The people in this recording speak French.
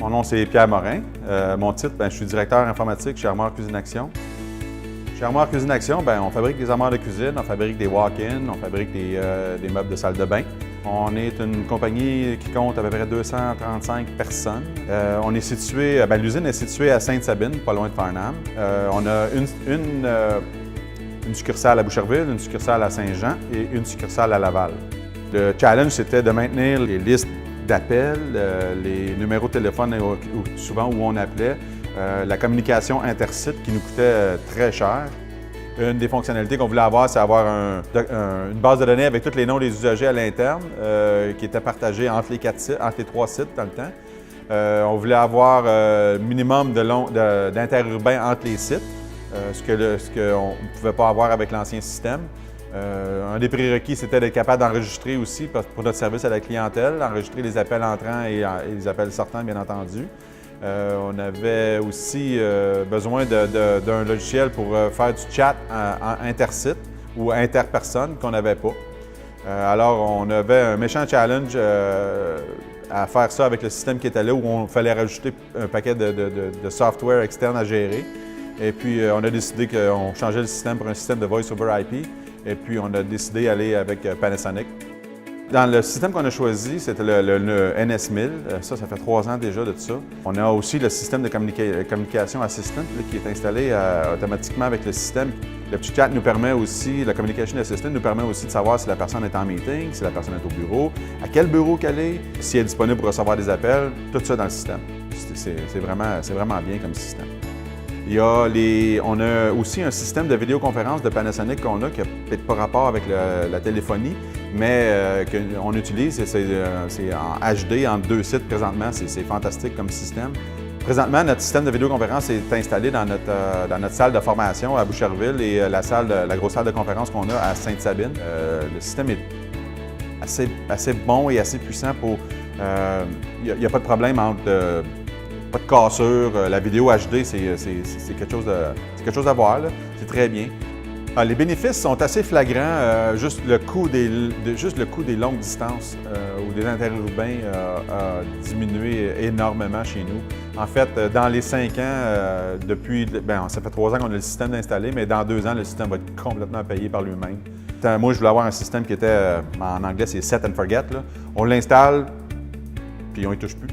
Mon nom, c'est Pierre Morin. Mon titre, je suis directeur informatique chez Armoire Cuisine Action. Chez Armoire Cuisine Action, on fabrique des armoires de cuisine, on fabrique des walk-in, on fabrique des meubles de salle de bain. On est une compagnie qui compte à peu près 235 personnes. On est situé, l'usine est située à Sainte-Sabine, pas loin de Farnham. On a une succursale à Boucherville, une succursale à Saint-Jean et une succursale à Laval. Le challenge, c'était de maintenir les listes d'appels, les numéros de téléphone souvent où on appelait, la communication intersite qui nous coûtait très cher. Une des fonctionnalités qu'on voulait avoir, c'est avoir une base de données avec tous les noms des usagers à l'interne qui était partagée entre les 3 sites dans le temps. On voulait avoir minimum d'interurbain entre les sites, ce qu'on ne pouvait pas avoir avec l'ancien système. Un des prérequis, c'était d'être capable d'enregistrer aussi pour notre service à la clientèle, enregistrer les appels entrants et les appels sortants, bien entendu. On avait aussi besoin d'un logiciel pour faire du chat en intersite ou interpersonne qu'on n'avait pas. Alors, on avait un méchant challenge à faire ça avec le système qui était là, où on fallait rajouter un paquet de software externe à gérer. Et puis, on a décidé qu'on changeait le système pour un système de Voice over IP. Et puis, on a décidé d'aller avec Panasonic. Dans le système qu'on a choisi, c'était le NS1000. Ça fait 3 ans déjà de ça. On a aussi le système de communication assistant qui est installé automatiquement avec le système. Le petit chat nous permet aussi, la communication assistant nous permet aussi de savoir si la personne est en meeting, si la personne est au bureau, à quel bureau qu'elle est, si elle est disponible pour recevoir des appels, tout ça dans le système. C'est vraiment bien comme système. On a aussi un système de vidéoconférence de Panasonic qu'on a, qui n'a peut-être pas rapport avec la téléphonie, mais qu'on utilise. C'est en HD, entre 2 sites présentement. C'est fantastique comme système. Présentement, notre système de vidéoconférence est installé dans notre salle de formation à Boucherville et la grosse salle de conférence qu'on a à Sainte-Sabine. Le système est assez bon et assez puissant pour... Il n'y a pas de problème entre... pas de cassure. La vidéo HD, c'est quelque chose à voir. C'est très bien. Les bénéfices sont assez flagrants. Juste le coût des longues distances ou des interurbains a diminué énormément chez nous. En fait, dans les 5 ans, ça fait 3 ans qu'on a le système installé, mais dans 2 ans, le système va être complètement payé par lui-même. Moi, je voulais avoir un système qui était, en anglais, c'est set and forget. Là. On l'installe, puis on n'y touche plus.